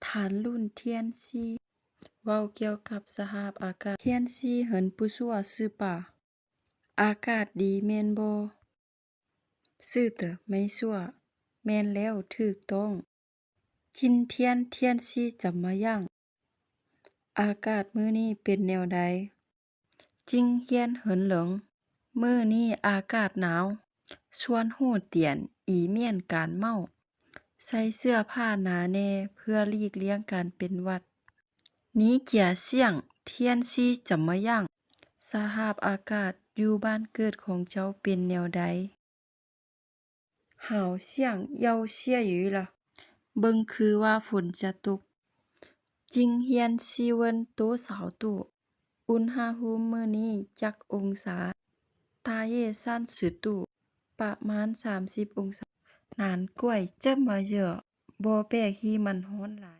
ฐานรุ่นเทียนซีเว้าเกี่ยวกับสภาพอากาศเทียนซีเหินผู้ซั่วซื่อป่าอากาศดีแม่นบ่ซื่อเตอไม่ซั่วแม่นแล้วถูกต้องจินเทียนเทียนซีจำมายังอากาศมื้อนี้เป็นแนวใดจิงเฮียนเหินเหลิงมื้อนี้อากาศหนาวชวนฮู้เตียนอีเมียนการเมาใส่เสื้อผ้าหนาแน่เพื่อหลีกเลี่ยงการเป็นหวัดนี้เจียเสี่ยงเทียนซีจำมายังสภาพอากาศอยู่บ้านเกิดของเจ้าเป็นแนวใดหาวเสี่ยงเย้าเชี่ยอยู่ล่ะเบิ่งคือว่าฝนจะตกจิงเฮียนซีเวินโตสาวตู่อุณหภูมิมื้อนี้จักองศาตาเยซันสือตู่ประมาณ30องศานานกล้วยจะมาเยอะบ่แปลกที่มันร้อนหลาย